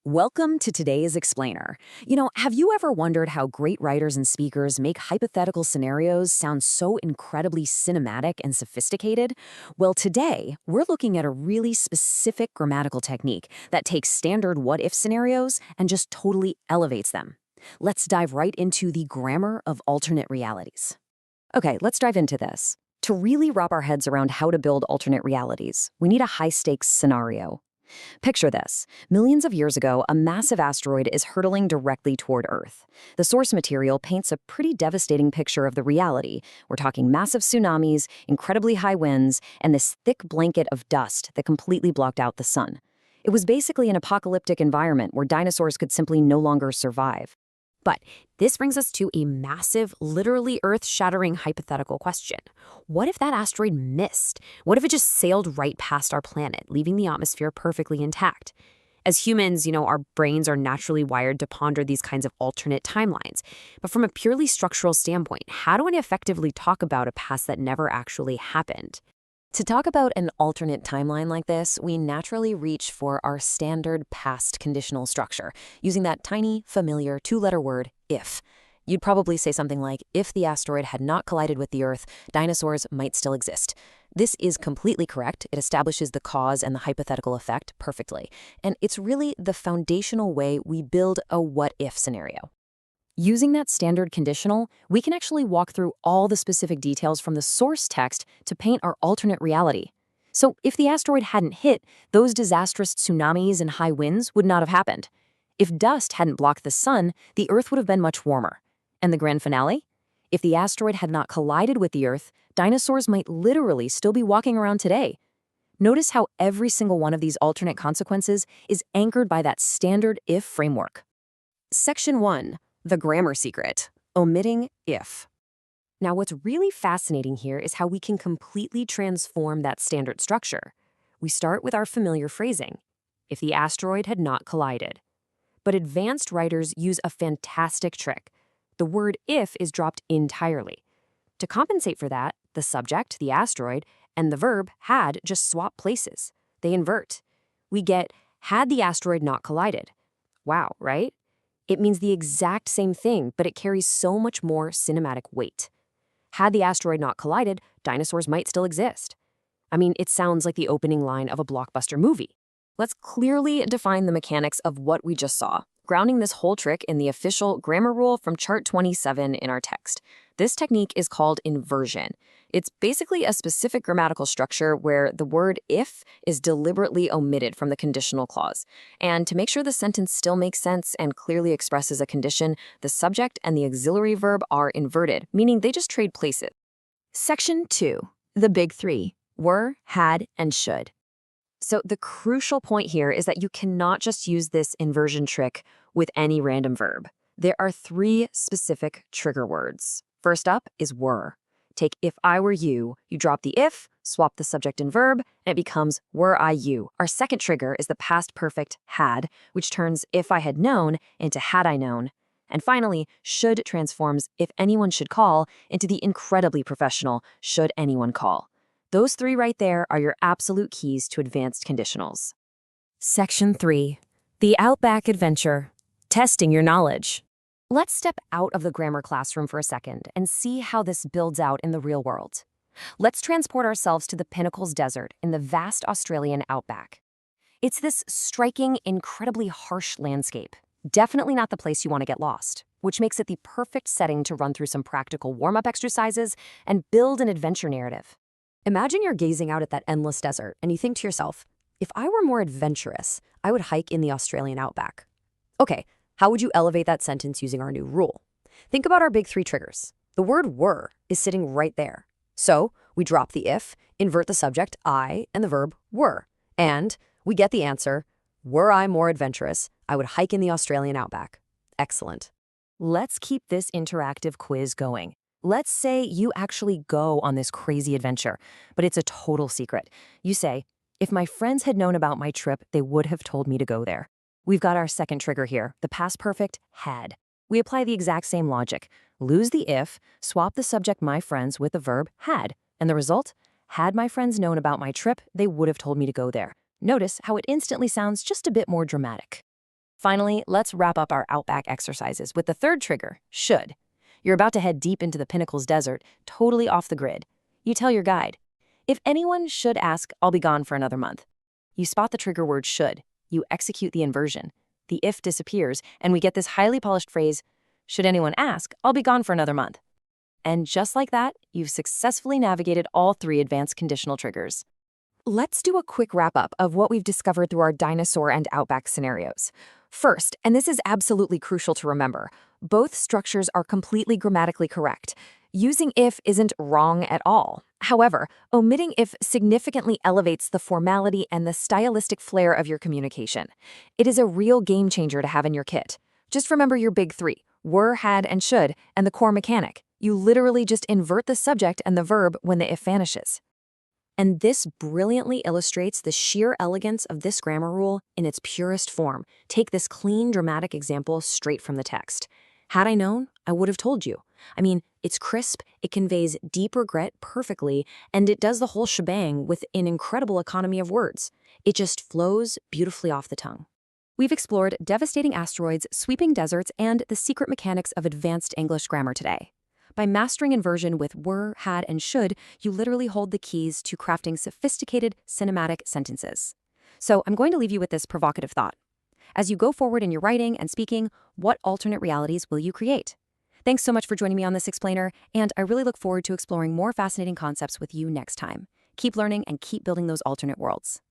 Welcome to today's Explainer. Have you ever wondered how great writers and speakers make hypothetical scenarios sound so incredibly cinematic and sophisticated? Well, today, we're looking at a really specific grammatical technique that takes standard what-if scenarios and just totally elevates them. Let's dive right into the grammar of alternate realities. Okay, let's dive into this. To really wrap our heads around how to build alternate realities, we need a high-stakes scenario. Picture this. Millions of years ago, a massive asteroid is hurtling directly toward Earth. The source material paints a pretty devastating picture of the reality. We're talking massive tsunamis, incredibly high winds, and this thick blanket of dust that completely blocked out the sun. It was basically an apocalyptic environment where dinosaurs could simply no longer survive. But this brings us to a massive, literally earth-shattering hypothetical question. What if that asteroid missed? What if it just sailed right past our planet, leaving the atmosphere perfectly intact? As humans, our brains are naturally wired to ponder these kinds of alternate timelines. But from a purely structural standpoint, how do we effectively talk about a past that never actually happened? To talk about an alternate timeline like this, we naturally reach for our standard past conditional structure, using that tiny, familiar two-letter word, if. You'd probably say something like, if the asteroid had not collided with the Earth, dinosaurs might still exist. This is completely correct. It establishes the cause and the hypothetical effect perfectly. And it's really the foundational way we build a what-if scenario. Using that standard conditional, we can actually walk through all the specific details from the source text to paint our alternate reality. So if the asteroid hadn't hit, those disastrous tsunamis and high winds would not have happened. If dust hadn't blocked the sun, the Earth would have been much warmer. And the grand finale? If the asteroid had not collided with the Earth, dinosaurs might literally still be walking around today. Notice how every single one of these alternate consequences is anchored by that standard if framework. Section 1. The grammar secret, omitting if. Now, what's really fascinating here is how we can completely transform that standard structure. We start with our familiar phrasing, if the asteroid had not collided. But advanced writers use a fantastic trick. The word if is dropped entirely. To compensate for that, the subject, the asteroid, and the verb had just swap places. They invert. We get, had the asteroid not collided. Wow, right? It means the exact same thing, but it carries so much more cinematic weight. Had the asteroid not collided, dinosaurs might still exist. I mean, it sounds like the opening line of a blockbuster movie. Let's clearly define the mechanics of what we just saw, grounding this whole trick in the official grammar rule from chart 27 in our text. This technique is called inversion. It's basically a specific grammatical structure where the word if is deliberately omitted from the conditional clause. And to make sure the sentence still makes sense and clearly expresses a condition, the subject and the auxiliary verb are inverted, meaning they just trade places. Section 2. The big three. Were, had, and should. So the crucial point here is that you cannot just use this inversion trick with any random verb. There are 3 specific trigger words. First up is were. Take if I were you drop the if, swap the subject and verb, and it becomes were I you. Our second trigger is the past perfect had, which turns if I had known into had I known. And finally, should transforms if anyone should call into the incredibly professional should anyone call. Those 3 right there are your absolute keys to advanced conditionals. Section 3. The Outback Adventure. Testing your knowledge. Let's step out of the grammar classroom for a second and see how this builds out in the real world. Let's transport ourselves to the Pinnacles Desert in the vast Australian outback. It's this striking, incredibly harsh landscape. Definitely not the place you want to get lost, which makes it the perfect setting to run through some practical warm-up exercises and build an adventure narrative. Imagine you're gazing out at that endless desert and you think to yourself, if I were more adventurous, I would hike in the Australian outback. Okay, how would you elevate that sentence using our new rule? Think about our big 3 triggers. The word were is sitting right there. So we drop the if, invert the subject, I, and the verb were. And we get the answer, were I more adventurous, I would hike in the Australian outback. Excellent. Let's keep this interactive quiz going. Let's say you actually go on this crazy adventure, but it's a total secret. You say, if my friends had known about my trip, they would have told me to go there. We've got our second trigger here, the past perfect had. We apply the exact same logic. Lose the if, swap the subject my friends with the verb had. And the result? Had my friends known about my trip, they would have told me to go there. Notice how it instantly sounds just a bit more dramatic. Finally, let's wrap up our Outback exercises with the third trigger, should. You're about to head deep into the Pinnacles Desert, totally off the grid. You tell your guide, if anyone should ask, I'll be gone for another month. You spot the trigger word should. You execute the inversion. The if disappears, and we get this highly polished phrase, should anyone ask, I'll be gone for another month. And just like that, you've successfully navigated all three advanced conditional triggers. Let's do a quick wrap-up of what we've discovered through our dinosaur and Outback scenarios. First, and this is absolutely crucial to remember, both structures are completely grammatically correct. Using if isn't wrong at all. However, omitting if significantly elevates the formality and the stylistic flair of your communication. It is a real game changer to have in your kit. Just remember your big three, were, had, and should, and the core mechanic. You literally just invert the subject and the verb when the if vanishes. And this brilliantly illustrates the sheer elegance of this grammar rule in its purest form. Take this clean, dramatic example straight from the text. Had I known, I would have told you. I mean, it's crisp, it conveys deep regret perfectly, and it does the whole shebang with an incredible economy of words. It just flows beautifully off the tongue. We've explored devastating asteroids, sweeping deserts, and the secret mechanics of advanced English grammar today. By mastering inversion with were, had, and should, you literally hold the keys to crafting sophisticated, cinematic sentences. So I'm going to leave you with this provocative thought. As you go forward in your writing and speaking, what alternate realities will you create? Thanks so much for joining me on this explainer, and I really look forward to exploring more fascinating concepts with you next time. Keep learning and keep building those alternate worlds.